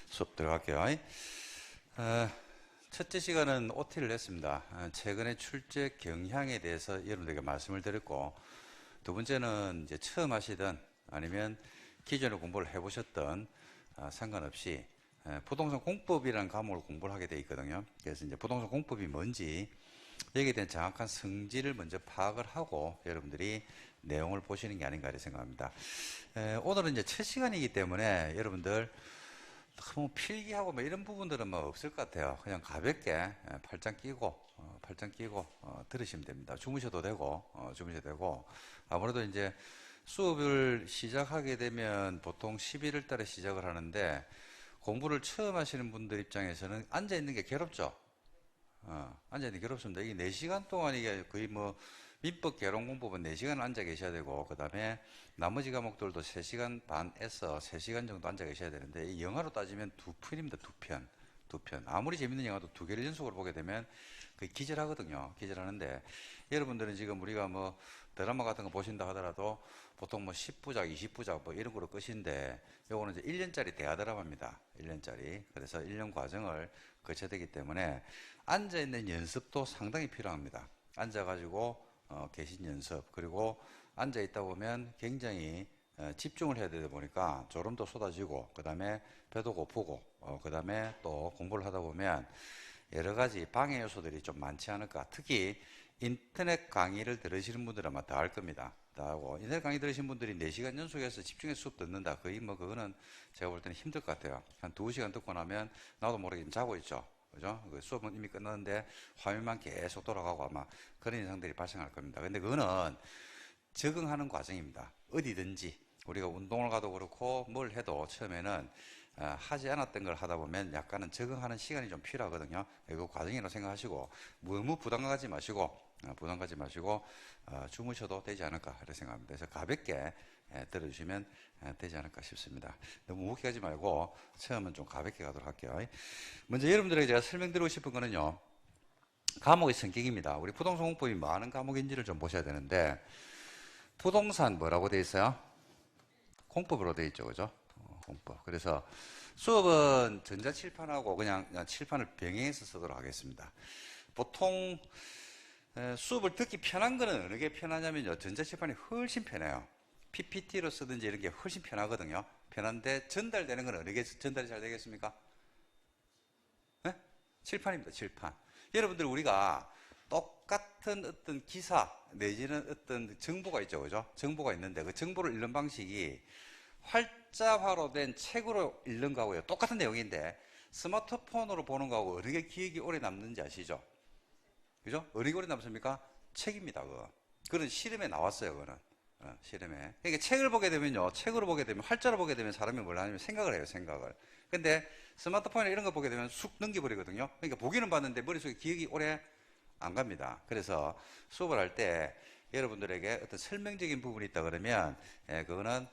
수업 들어갈게요. 첫째 시간은 OT를 했습니다. 최근에 출제 경향에 대해서 여러분들에게 말씀을 드렸고, 두 번째는 이제 처음 하시든 아니면 기존에 공부를 해보셨던 상관없이 부동산 공법이라는 과목을 공부를 하게 되어 있거든요. 그래서 이제 부동산 공법이 뭔지 여기에 대한 정확한 성질을 먼저 파악을 하고 여러분들이 내용을 보시는 게 아닌가 생각합니다. 오늘은 이제 첫 시간이기 때문에 여러분들 너무 필기하고 뭐 이런 부분들은 뭐 없을 것 같아요. 그냥 가볍게 팔짱 끼고 들으시면 됩니다. 주무셔도 되고 아무래도 이제 수업을 시작하게 되면 보통 11월 달에 시작을 하는데 공부를 처음 하시는 분들 입장에서는 앉아 있는 게 괴롭죠. 앉아 있는 게 괴롭습니다. 이게 4시간 동안 이게 거의 뭐 민법 개론 공부는 4시간 앉아 계셔야 되고, 그 다음에 나머지 과목들도 3시간 반에서 3시간 정도 앉아 계셔야 되는데, 이 영화로 따지면 2편입니다. 2편. 아무리 재밌는 영화도 2개를 연속으로 보게 되면 거의 기절하거든요. 기절하는데, 여러분들은 지금 우리가 뭐 드라마 같은 거 보신다 하더라도 보통 뭐 10부작, 20부작 뭐 이런 거로 끝인데, 요거는 이제 1년짜리 대하 드라마입니다. 1년짜리. 그래서 1년 과정을 거쳐야 되기 때문에 앉아 있는 연습도 상당히 필요합니다. 앉아가지고 계신 연습, 그리고 앉아 있다 보면 굉장히 집중을 해야 되다 보니까 졸음도 쏟아지고, 그 다음에 배도 고프고, 그 다음에 또 공부를 하다 보면 여러 가지 방해 요소들이 좀 많지 않을까. 특히 인터넷 강의를 들으시는 분들은 아마 더 알 겁니다. 다 하고, 인터넷 강의 들으신 분들이 4시간 연속해서 집중해서 수업 듣는다. 거의 뭐 그거는 제가 볼 때는 힘들 것 같아요. 한 2시간 듣고 나면 나도 모르게 자고 있죠. 그죠? 수업은 이미 끝났는데 화면만 계속 돌아가고 아마 그런 현상들이 발생할 겁니다. 근데 그거는 적응하는 과정입니다. 어디든지 우리가 운동을 가도 그렇고 뭘 해도 처음에는 하지 않았던 걸 하다 보면 약간은 적응하는 시간이 좀 필요하거든요. 그 과정이라고 생각하시고 너무 부담 가지 마시고 주무셔도 되지 않을까 이렇게 생각합니다. 그래서 가볍게 들어주시면 되지 않을까 싶습니다. 너무 무겁게 하지 말고 처음은 좀 가볍게 가도록 할게요. 먼저 여러분들에게 제가 설명드리고 싶은 거는요, 과목의 성격입니다. 우리 부동산 공법이 많은 과목인지를 좀 보셔야 되는데, 부동산 뭐라고 되어 있어요? 공법으로 되어 있죠, 그죠? 공법. 그래서 수업은 전자칠판하고 그냥 칠판을 병행해서 쓰도록 하겠습니다. 보통 수업을 듣기 편한 거는 어느 게 편하냐면요, 전자칠판이 훨씬 편해요. PPT로 쓰든지 이런 게 훨씬 편하거든요. 편한데 전달되는 건 어느 게 전달이 잘 되겠습니까? 네? 칠판입니다. 칠판. 여러분들 우리가 똑같은 어떤 기사 내지는 어떤 정보가 있죠, 그죠? 정보가 있는데 그 정보를 읽는 방식이 활자화로 된 책으로 읽는 거하고요 똑같은 내용인데 스마트폰으로 보는 거하고 어느 게 기억이 오래 남는지 아시죠? 그죠? 어느 게 오래 남습니까? 책입니다. 그거. 그런 실험에 나왔어요. 그거는. 실험에. 그러니까 책을 보게 되면요, 책으로 보게 되면, 활자로 보게 되면 사람이 뭘 하냐면 생각을 해요, 생각을. 근데 스마트폰이나 이런 거 보게 되면 쑥 넘겨버리거든요. 그러니까 보기는 봤는데 머릿속에 기억이 오래 안 갑니다. 그래서 수업을 할 때 여러분들에게 어떤 설명적인 부분이 있다 그러면 그거는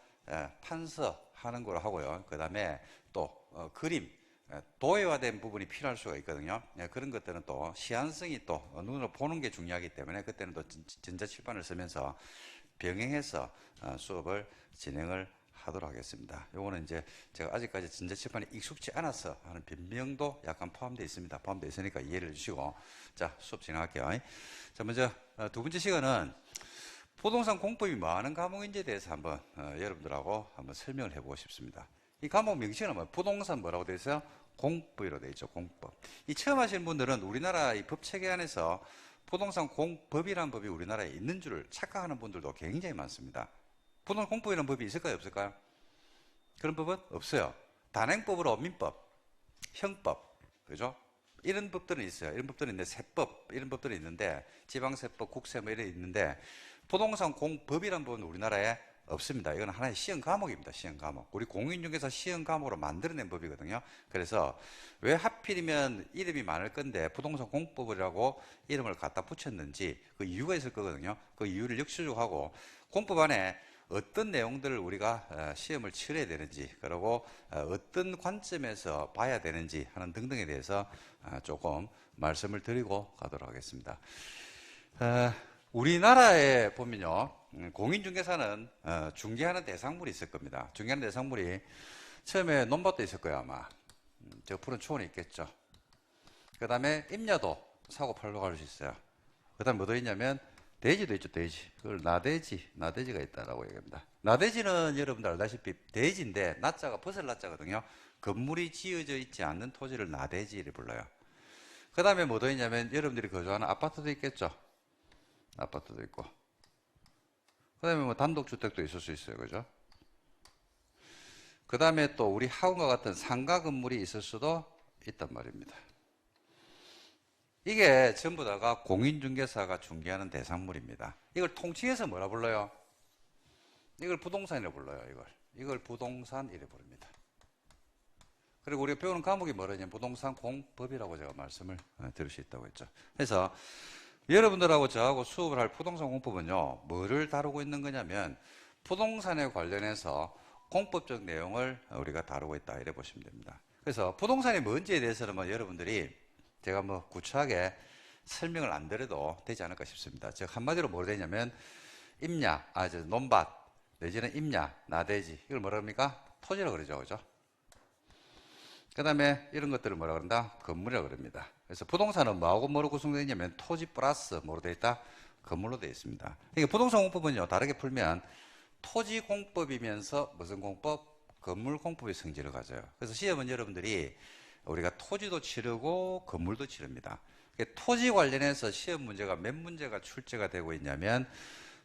판서하는 거로 하고요. 그 다음에 또 그림, 도회화된 부분이 필요할 수가 있거든요. 그런 것들은 또 시안성이 또 눈으로 보는 게 중요하기 때문에 그때는 또 전자칠판을 쓰면서 병행해서 수업을 진행을 하도록 하겠습니다. 요거는 이제 제가 아직까지 전자칠판이 익숙치 않아서 하는 변명도 약간 포함되어 있습니다. 포함되어 있으니까 이해를 해주시고, 자, 수업 진행할게요. 자, 먼저 두 번째 시간은 부동산 공법이 많은 과목인지에 대해서 한번 여러분들하고 한번 설명을 해보고 싶습니다. 이 과목 명칭은 뭐 부동산 뭐라고 되어 있어요? 공법이라고 되어 있죠. 공법. 이 처음 하시는 분들은 우리나라 이 법체계 안에서 부동산 공법이라는 법이 우리나라에 있는 줄을 착각하는 분들도 굉장히 많습니다. 부동산 공법이라는 법이 있을까요? 없을까요? 그런 법은 없어요. 단행법으로 민법, 형법, 그죠? 이런 법들은 있어요. 이런 법들은 있는데, 세법, 이런 법들이 있는데, 지방세법, 국세 뭐 이런 있는데, 부동산 공법이라는 법은 우리나라에 없습니다. 이건 하나의 시험 과목입니다. 시험 과목. 우리 공인중개사 시험 과목으로 만들어낸 법이거든요. 그래서 왜 하필이면 이름이 많을 건데 부동산 공법이라고 이름을 갖다 붙였는지 그 이유가 있을 거거든요. 그 이유를 역추적하고 공법 안에 어떤 내용들을 우리가 시험을 치러야 되는지, 그리고 어떤 관점에서 봐야 되는지 하는 등등에 대해서 조금 말씀을 드리고 가도록 하겠습니다. 우리나라에 보면요, 공인중개사는 중개하는 대상물이 있을 겁니다. 중개하는 대상물이 처음에 논밭도 있을 거예요, 아마. 저 푸른 초원이 있겠죠. 그 다음에 임야도 사고 팔로 갈 수 있어요. 그 다음에 뭐도 있냐면 대지도 있죠. 대지. 그걸 나대지가 있다라고 얘기합니다. 나대지는 여러분들 알다시피 대지인데 나자가 버설 나자거든요. 건물이 지어져 있지 않는 토지를 나대지를 불러요. 그 다음에 뭐도 있냐면 여러분들이 거주하는 아파트도 있겠죠. 아파트도 있고. 그 다음에 뭐 단독주택도 있을 수 있어요. 그죠? 그 다음에 또 우리 학원과 같은 상가 건물이 있을 수도 있단 말입니다. 이게 전부 다가 공인중개사가 중개하는 대상물입니다. 이걸 통칭해서 뭐라 불러요? 이걸 부동산이라고 불러요. 이걸 부동산 이래 부릅니다. 그리고 우리가 배우는 과목이 뭐냐면 부동산 공법이라고 제가 말씀을 드릴 수 있다고 했죠. 그래서 여러분들하고 저하고 수업을 할 부동산 공법은요, 뭐를 다루고 있는 거냐면 부동산에 관련해서 공법적 내용을 우리가 다루고 있다 이래 보시면 됩니다. 그래서 부동산이 뭔지에 대해서는 뭐 여러분들이 제가 뭐 구체하게 설명을 안 드려도 되지 않을까 싶습니다. 즉 한마디로 뭐가 되냐면 임야, 논밭 내지는 임야, 나대지 이걸 뭐라 합니까? 토지라고 그러죠, 그죠? 그 다음에 이런 것들을 뭐라 그런다? 건물이라고 그럽니다. 그래서 부동산은 뭐하고 뭐로 구성되어 있냐면 토지 플러스 뭐로 되어 있다? 건물로 되어 있습니다. 이게 부동산 공법은요, 다르게 풀면 토지 공법이면서 무슨 공법? 건물 공법의 성질을 가져요. 그래서 시험은 여러분들이 우리가 토지도 치르고 건물도 치릅니다. 토지 관련해서 시험 문제가 몇 문제가 출제가 되고 있냐면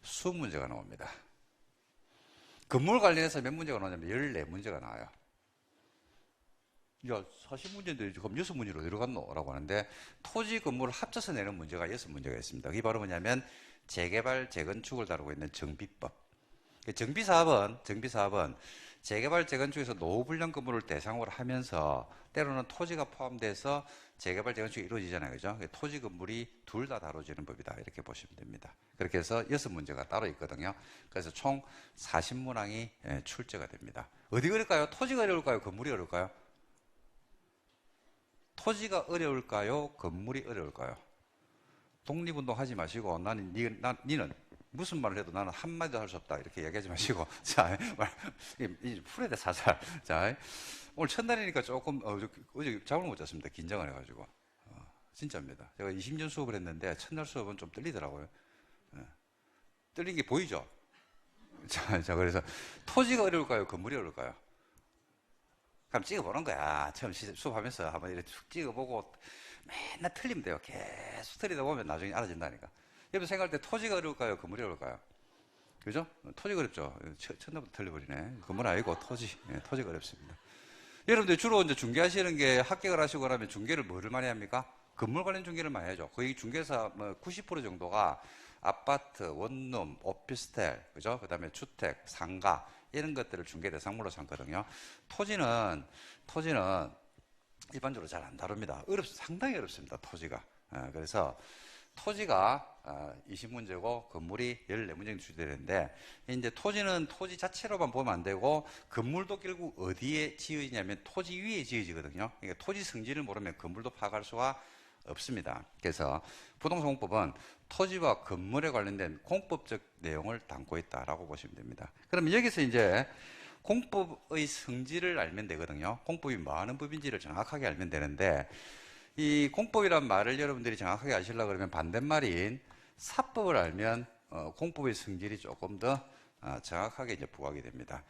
20문제가 나옵니다. 건물 관련해서 몇 문제가 나오냐면 14문제가 나와요. 야, 40문제인데 그럼 6문제로 내려갔노? 라고 하는데 토지 건물을 합쳐서 내는 문제가 6문제가 있습니다. 그게 바로 뭐냐면 재개발, 재건축을 다루고 있는 정비법. 정비사업은 재개발, 재건축에서 노후불량 건물을 대상으로 하면서 때로는 토지가 포함돼서 재개발, 재건축이 이루어지잖아요. 그죠? 토지 건물이 둘 다 다뤄지는 법이다. 이렇게 보시면 됩니다. 그렇게 해서 6문제가 따로 있거든요. 그래서 총 40문항이 출제가 됩니다. 어디가 어려울까요? 토지가 어려울까요? 건물이 어려울까요? 토지가 어려울까요? 건물이 어려울까요? 독립운동 하지 마시고 니는 무슨 말을 해도 나는 한마디도 할 수 없다 이렇게 얘기하지 마시고 자, 풀어야 돼 살살. 자, 오늘 첫날이니까 조금 어제 잠을 못 잤습니다. 긴장을 해가지고 진짜입니다. 제가 20년 수업을 했는데 첫날 수업은 좀 떨리더라고요. 떨린 게 보이죠? 자, 그래서 토지가 어려울까요? 건물이 어려울까요? 그럼 찍어보는 거야. 처음 수업하면서 한번 이렇게 쭉 찍어보고 맨날 틀리면 돼요. 계속 틀리다 보면 나중에 알아진다니까. 여러분 생각할 때 토지가 어려울까요? 건물이 어려울까요? 그죠? 토지가 어렵죠. 첫날부터 틀려버리네. 건물 아니고 토지가 어렵습니다. 여러분들 주로 이제 중개하시는 게 합격을 하시고 나면 중개를 뭐를 많이 합니까? 건물 관련 중개를 많이 하죠. 거의 중개사 90% 정도가 아파트, 원룸, 오피스텔, 그죠? 그 다음에 주택, 상가, 이런 것들을 중개 대상물로 삼거든요. 토지는 일반적으로 잘 안 다룹니다. 상당히 어렵습니다. 토지가. 그래서 토지가 20문제고 건물이 14문제가 출제되는데 이제 토지는 토지 자체로만 보면 안 되고 건물도 결국 어디에 지어지냐면 토지 위에 지어지거든요. 그러니까 토지 성질을 모르면 건물도 파악할 수가 없습니다. 그래서 부동산 공법은 토지와 건물에 관련된 공법적 내용을 담고 있다라고 보시면 됩니다. 그러면 여기서 이제 공법의 성질을 알면 되거든요. 공법이 뭐 하는 법인지를 정확하게 알면 되는데 이 공법이란 말을 여러분들이 정확하게 아시려고 그러면 반대말인 사법을 알면 공법의 성질이 조금 더 정확하게 이제 부각이 됩니다.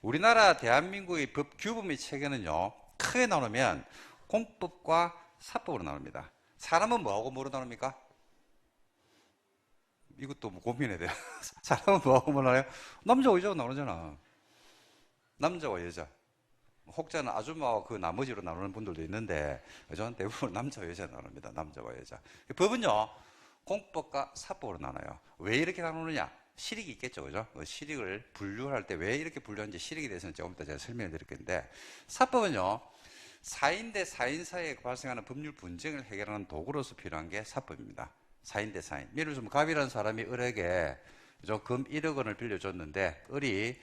우리나라 대한민국의 법 규범의 체계는요, 크게 나누면 공법과 사법으로 나눕니다. 사람은 뭐하고 뭐로 나눕니까? 이것도 뭐 고민해야 돼요. 사람은 뭐하고 뭐로 나눠요? 남자와 여자가 나누잖아. 남자와 여자. 혹자는 아줌마와 그 나머지로 나누는 분들도 있는데, 저는 대부분 남자와 여자 나눕니다. 남자와 여자. 법은요, 공법과 사법으로 나눠요. 왜 이렇게 나누느냐? 실익이 있겠죠, 그죠? 실익을 분류할 때 왜 이렇게 분류하는지 실익에 대해서는 조금 이따 제가 설명해 드릴 건데, 사법은요, 4인 대 4인 사이에 발생하는 법률 분쟁을 해결하는 도구로서 필요한 게 사법입니다. 4인 대 4인. 예를 들면 갑이라는 사람이 을에게 금 1억 원을 빌려줬는데 을이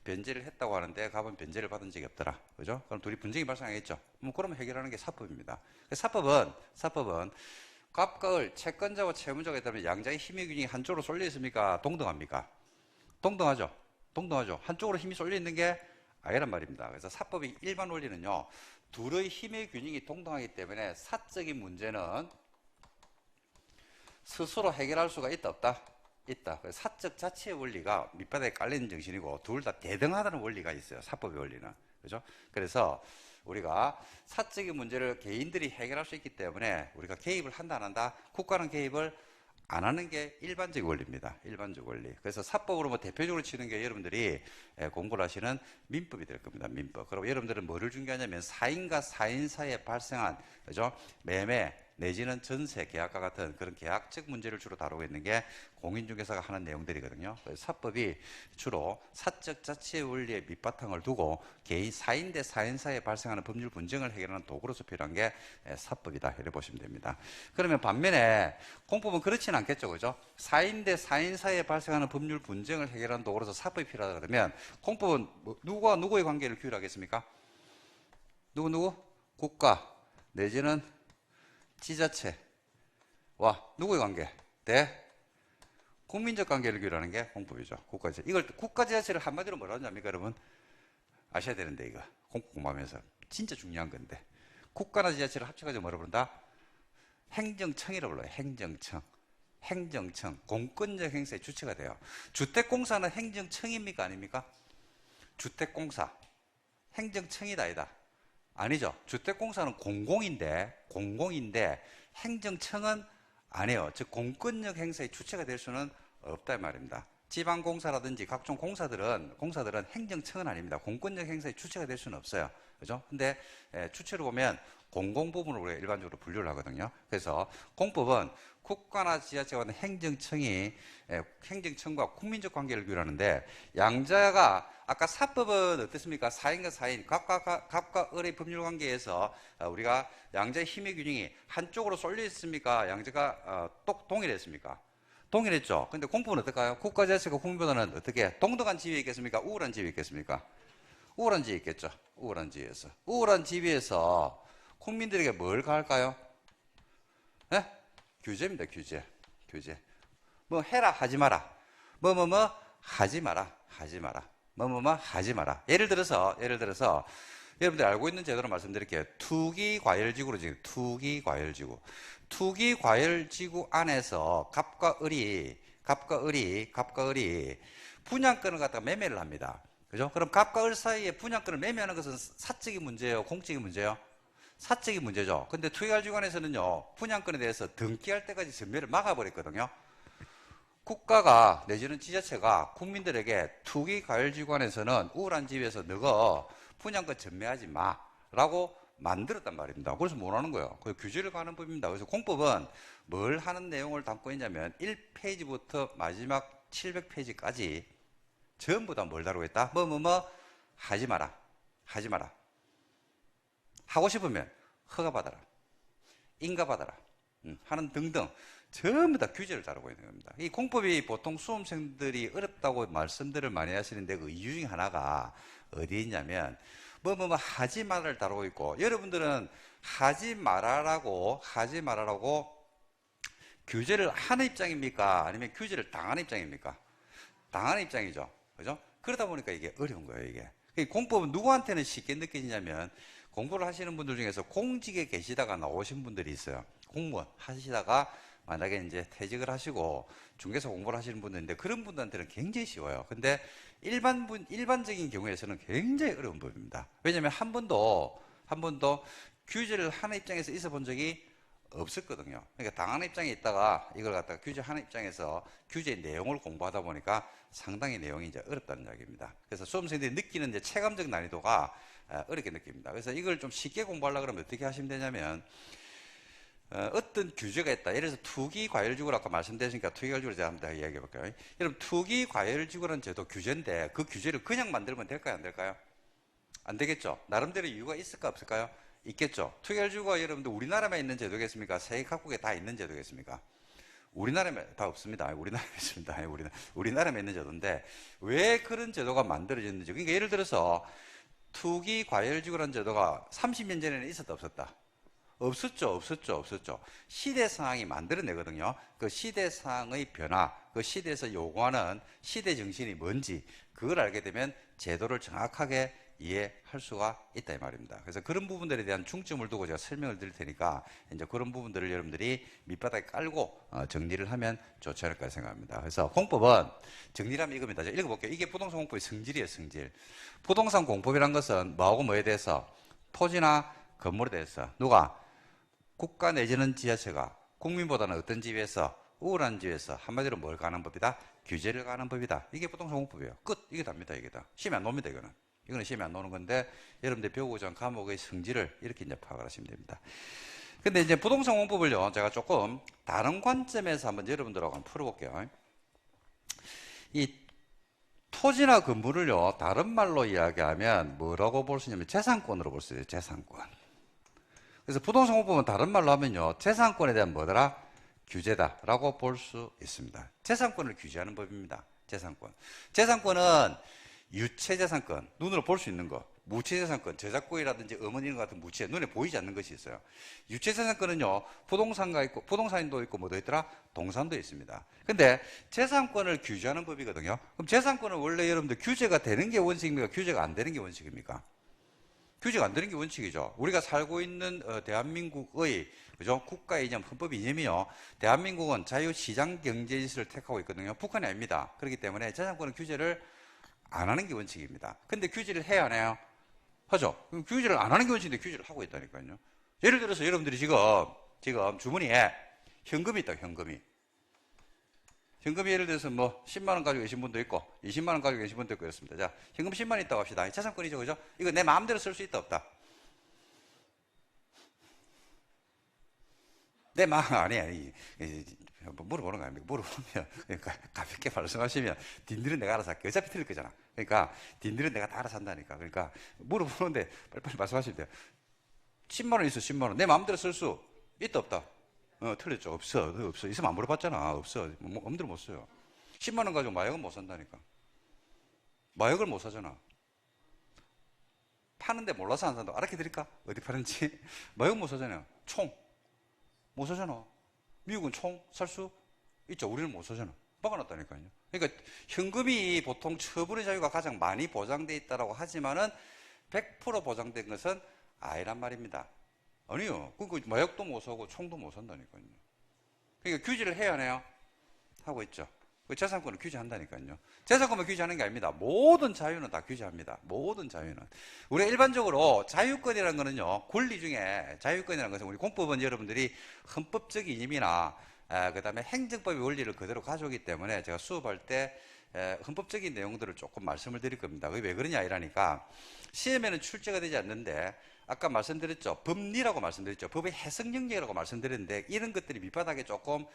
변제를 했다고 하는데 갑은 변제를 받은 적이 없더라. 그죠? 그럼 둘이 분쟁이 발생하겠죠. 그러면 해결하는 게 사법입니다. 사법은 갑과 을, 채권자와 채무자가 있다면 양자의 힘의 균형이 한쪽으로 쏠려 있습니까? 동등합니까? 동등하죠. 한쪽으로 힘이 쏠려 있는 게 아니란 말입니다. 그래서 사법의 일반 원리는요, 둘의 힘의 균형이 동등하기 때문에 사적인 문제는 스스로 해결할 수가 있다, 없다? 있다. 사적 자체의 원리가 밑바닥에 깔리는 정신이고 둘 다 대등하다는 원리가 있어요. 사법의 원리는. 그죠? 그래서 우리가 사적인 문제를 개인들이 해결할 수 있기 때문에 우리가 개입을 한다, 안 한다? 국가는 개입을 안 하는 게 일반적 원리입니다. 일반적 원리. 그래서 사법으로 뭐 대표적으로 치는 게 여러분들이 공부를 하시는 민법이 될 겁니다. 민법. 그리고 여러분들은 뭐를 중요하냐면 사인과 사인 사이에 발생한, 그죠? 매매 내지는 전세 계약과 같은 그런 계약적 문제를 주로 다루고 있는 게 공인중개사가 하는 내용들이거든요. 그래서 사법이 주로 사적 자치의 원리에 밑바탕을 두고 개인 사인 대 사인 사이에 발생하는 법률 분쟁을 해결하는 도구로서 필요한 게 사법이다, 이렇게 보시면 됩니다. 그러면 반면에 공법은 그렇지는 않겠죠, 그죠? 사인 대 사인 사이에 발생하는 법률 분쟁을 해결하는 도구로서 사법이 필요하다 그러면 공법은 누구와 누구의 관계를 규율하겠습니까? 누구? 국가 내지는 지자체와 누구의 관계? 국민적 관계를 규율하는 게 공법이죠. 국가지자체. 이걸 국가지자체를 한마디로 뭐라 하냐니까 여러분 아셔야 되는데, 이거 공법 공부하면서 진짜 중요한 건데, 국가나 지자체를 합쳐가지고 뭐라 부른다? 행정청이라고 불러요. 행정청. 공권력 행사의 주체가 돼요. 주택공사는 행정청입니까, 아닙니까? 주택공사 행정청이다, 아니다? 아니죠. 주택공사는 공공인데 행정청은 아니에요. 즉 공권력 행사의 주체가 될 수는 없다, 이 말입니다. 지방공사라든지 각종 공사들은 행정청은 아닙니다. 공권력 행사의 주체가 될 수는 없어요. 그죠? 근데 주체로 보면 공공부문으로 우리가 일반적으로 분류를 하거든요. 그래서 공법은 국가나 지자체와 행정청과 국민적 관계를 규율하는데, 양자가 아까 사법은 어땠습니까? 사인과 사인, 갑과 을의 법률 관계에서 우리가 양자의 힘의 균형이 한쪽으로 쏠려 있습니까? 양자가 동일했습니까? 동일했죠. 근데 공법은 어떨까요? 국가 지자체가 국민보다는 어떻게 동등한 지위에 있겠습니까? 우월한 지위에 있겠습니까? 우월한 지위에 있겠죠. 우월한 지위에서 국민들에게 뭘 가할까요? 네? 규제입니다. 규제. 뭐 해라, 하지 마라. 하지 마라. 하지 마라. 예를 들어서 여러분들 알고 있는 제도로 말씀드릴게요. 투기과열지구로 지금 투기과열지구 안에서 갑과 을이 분양권을 갖다가 매매를 합니다. 그죠? 그럼 갑과 을 사이에 분양권을 매매하는 것은 사적인 문제예요, 공적인 문제예요? 사적인 문제죠. 근데 투기과열지구안에서는요, 분양권에 대해서 등기할 때까지 전매를 막아버렸거든요. 국가가 내지는 지자체가 국민들에게 투기과열지구안에서는 우울한 집에서 너가 분양권 전매하지 마라고 만들었단 말입니다. 그래서 못 하는 거예요. 그 규제를 가는 법입니다. 그래서 공법은 뭘 하는 내용을 담고 있냐면 1페이지부터 마지막 700페이지까지 전부 다 뭘 다루고 있다? 하지 마라. 하고 싶으면 허가받아라. 인가받아라. 하는 등등 전부 다 규제를 다루고 있는 겁니다. 이 공법이 보통 수험생들이 어렵다고 말씀들을 많이 하시는데 그 이유 중에 하나가 어디에 있냐면 하지 마라를 다루고 있고, 여러분들은 하지 말아라고 규제를 하는 입장입니까? 아니면 규제를 당하는 입장입니까? 당하는 입장이죠. 그죠? 그러다 보니까 이게 어려운 거예요, 이게. 공법은 누구한테는 쉽게 느껴지냐면 공부를 하시는 분들 중에서 공직에 계시다가 나오신 분들이 있어요. 공무원 하시다가 만약에 이제 퇴직을 하시고 중개사 공부를 하시는 분들인데 그런 분들한테는 굉장히 쉬워요. 근데 일반적인 경우에서는 굉장히 어려운 법입니다. 왜냐하면 한 번도 규제를 하는 입장에서 있어 본 적이 없었거든요. 그러니까 당하는 입장에 있다가 이걸 갖다가 규제하는 입장에서 규제의 내용을 공부하다 보니까 상당히 내용이 이제 어렵다는 이야기입니다. 그래서 수험생들이 느끼는 이제 체감적 난이도가 어렵게 느낍니다. 그래서 이걸 좀 쉽게 공부하려고 그러면 어떻게 하시면 되냐면, 어떤 규제가 있다. 예를 들어서 투기과열지구를 아까 말씀드렸으니까 투기과열지구를 제가 한번 이야기해 볼게요. 여러분, 투기과열지구라는 제도 규제인데 그 규제를 그냥 만들면 될까요, 안 될까요? 안 되겠죠. 나름대로 이유가 있을까 없을까요? 있겠죠. 투기과열지구가 여러분들 우리나라만 있는 제도겠습니까? 세계 각국에 다 있는 제도겠습니까? 우리나라에 다 없습니다. 우리나라에 있습니다. 우리나라에 있는 제도인데 왜 그런 제도가 만들어졌는지. 그러니까 예를 들어서 투기과열지구라는 제도가 30년 전에는 있었다, 없었다? 없었죠. 시대 상황이 만들어내거든요. 그 시대 상황의 변화, 그 시대에서 요구하는 시대 정신이 뭔지 그걸 알게 되면 제도를 정확하게 이해할 수가 있다 이 말입니다. 그래서 그런 부분들에 대한 중점을 두고 제가 설명을 드릴 테니까 이제 그런 부분들을 여러분들이 밑바닥에 깔고 정리를 하면 좋지 않을까 생각합니다. 그래서 공법은 정리를 하면 이겁니다. 제가 읽어볼게요. 이게 부동산 공법의 성질이에요, 성질. 부동산 공법이란 것은 뭐하고 뭐에 대해서 토지나 건물에 대해서 누가 국가 내지는 지자체가 국민보다는 어떤 지위에서 우월한 지위에서 한마디로 뭘 가는 법이다? 규제를 가는 법이다. 이게 부동산 공법이에요. 끝. 이게 답니다. 이게 다. 시험에 안 놉니다. 이거는 시험에 안 나오는 건데 여러분들 배우고자 하는 과목의 성질을 이렇게 이제 파악을 하시면 됩니다. 근데 이제 부동산 공법을요, 제가 조금 다른 관점에서 한번 여러분들하고 한번 풀어볼게요. 이 토지나 건물을요, 다른 말로 이야기하면 뭐라고 볼 수 있냐면 재산권으로 볼 수 있어요. 재산권. 그래서 부동산 공법은 다른 말로 하면요, 재산권에 대한 뭐더라? 규제다라고 볼 수 있습니다. 재산권을 규제하는 법입니다. 재산권. 재산권은 유체재산권, 눈으로 볼 수 있는 거, 무체재산권, 저작권이라든지 어머니 같은 무체, 눈에 보이지 않는 것이 있어요. 유체재산권은요, 부동산도 있고 뭐도 있더라? 동산도 있습니다. 근데 재산권을 규제하는 법이거든요. 그럼 재산권은 원래 여러분들 규제가 되는 게 원칙입니까? 규제가 안 되는 게 원칙입니까? 규제가 안 되는 게 원칙이죠. 우리가 살고 있는 대한민국의 그죠? 국가의 이념, 헌법 이념이요. 대한민국은 자유시장 경제 질서를 택하고 있거든요. 북한이 아닙니다. 그렇기 때문에 재산권은 규제를 안 하는 게 원칙입니다. 근데 규제를 해야 하나요? 하죠. 그럼 규제를 안 하는 게 원칙인데 규제를 하고 있다니까요. 예를 들어서 여러분들이 지금 주머니에 현금이 있다, 현금이. 현금이 예를 들어서 뭐 10만 원 가지고 계신 분도 있고 20만 원 가지고 계신 분도 있고 그렇습니다. 자, 현금 10만 원 있다고 합시다. 재산권이죠, 그죠? 이거 내 마음대로 쓸 수 있다, 없다? 내 마음 아니. 물어보는 거 아닙니까? 물어보면 그러니까 가볍게 말씀하시면 딘들은 내가 알아서 할게. 어차피 틀릴 거잖아. 그러니까 딘들은 내가 다 알아서 한다니까. 그러니까 물어보는데 빨리빨리 말씀하시면 돼요. 10만 원 있어, 10만 원. 내 마음대로 쓸 수 있다, 없다? 틀렸죠. 없어. 있으면 안 물어봤잖아. 없어. 마음대로 못 써요. 10만 원 가지고 마약은 못 산다니까. 마약을 못 사잖아. 파는데 몰라서 안 산다고 알려드릴까? 어디 파는지? 마약 못 사잖아요. 총. 못 사잖아. 미국은 총 살 수 있죠. 우리는 못 사잖아. 막아놨다니까요. 그러니까 현금이 보통 처분의 자유가 가장 많이 보장돼 있다고 하지만은 100% 보장된 것은 아니란 말입니다. 아니요. 그러니까 마약도 못 사고 총도 못 산다니까요. 그러니까 규제를 해야 하나요? 하고 있죠. 재산권을 규제한다니까요. 재산권만 규제하는 게 아닙니다. 모든 자유는 다 규제합니다. 모든 자유는. 우리가 일반적으로 자유권이라는 거는요, 권리 중에 자유권이라는 것은 우리 공법은 여러분들이 헌법적 이념이나 그 다음에 행정법의 원리를 그대로 가져오기 때문에 제가 수업할 때 헌법적인 내용들을 조금 말씀을 드릴 겁니다. 그게 왜 그러냐 이러니까 시험에는 출제가 되지 않는데 아까 말씀드렸죠. 법리라고 말씀드렸죠. 법의 해석 영역이라고 말씀드렸는데 이런 것들이 밑바닥에 조금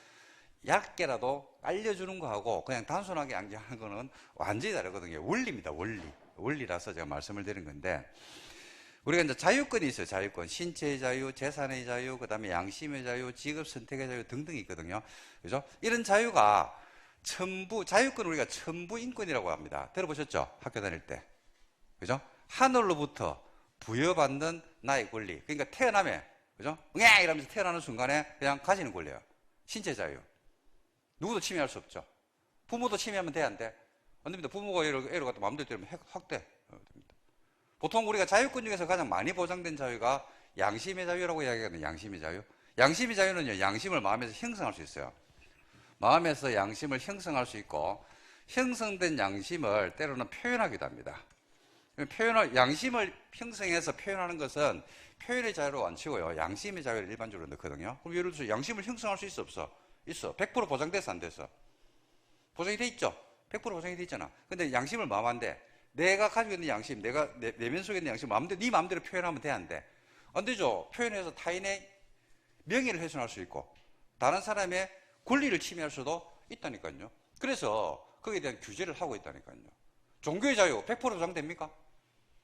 얇게라도 알려주는 거하고 그냥 단순하게 암기하는 거는 완전히 다르거든요. 원리입니다. 원리라서 제가 말씀을 드린 건데 우리가 이제 자유권이 있어요. 자유권. 신체의 자유, 재산의 자유, 그 다음에 양심의 자유, 직업 선택의 자유 등등이 있거든요. 그죠? 이런 자유가 자유권 우리가 천부 인권이라고 합니다. 들어보셨죠? 학교 다닐 때. 그죠? 하늘로부터 부여받는 나의 권리. 그러니까 태어나면, 그죠? 응애! 이러면서 태어나는 순간에 그냥 가지는 권리예요. 신체 자유. 누구도 침해할 수 없죠. 부모도 침해하면 돼, 안 돼? 안 됩니다. 부모가 애를 갖다 마음대로 때리면 확 돼. 됩니다. 보통 우리가 자유권 중에서 가장 많이 보장된 자유가 양심의 자유라고 이야기하거든요. 양심의 자유. 양심의 자유는요, 양심을 마음에서 형성할 수 있어요. 마음에서 양심을 형성할 수 있고, 형성된 양심을 때로는 표현하기도 합니다. 양심을 형성해서 표현하는 것은 표현의 자유로 안 치고요. 양심의 자유를 일반적으로 넣거든요. 그럼 예를 들어서 양심을 형성할 수 있어, 없어? 있어. 100% 보장돼서 안 돼서? 보장이 돼 있죠? 100% 보장이 돼 있잖아. 근데 양심을 마음한데, 내가 가지고 있는 양심, 내가 내면 속에 있는 양심, 네 마음대로 표현하면 돼, 안 돼? 안 되죠. 표현해서 타인의 명예를 훼손할 수 있고, 다른 사람의 권리를 침해할 수도 있다니까요. 그래서 거기에 대한 규제를 하고 있다니까요. 종교의 자유 100% 보장됩니까?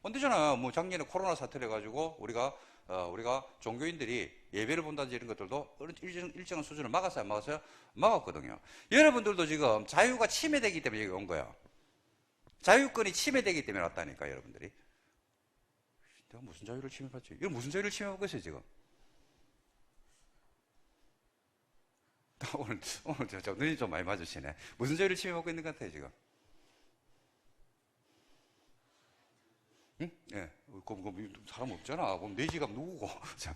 안 되잖아요. 뭐 작년에 코로나 사태를 해가지고 우리가 종교인들이 예배를 본다든지 이런 것들도 일정한 수준을 막았어요, 안 막았어요? 막았거든요. 여러분들도 지금 자유가 침해되기 때문에 여기 온 거예요. 자유권이 침해되기 때문에 왔다니까, 여러분들이. 내가 무슨 자유를 침해받지? 이거 무슨 자유를 침해받고 있어요, 지금? 오늘 눈이 좀 많이 맞으시네. 무슨 자유를 침해받고 있는 것 같아요, 지금? 예. 그럼 사람 없잖아. 그럼 내 지갑 누구고? 자.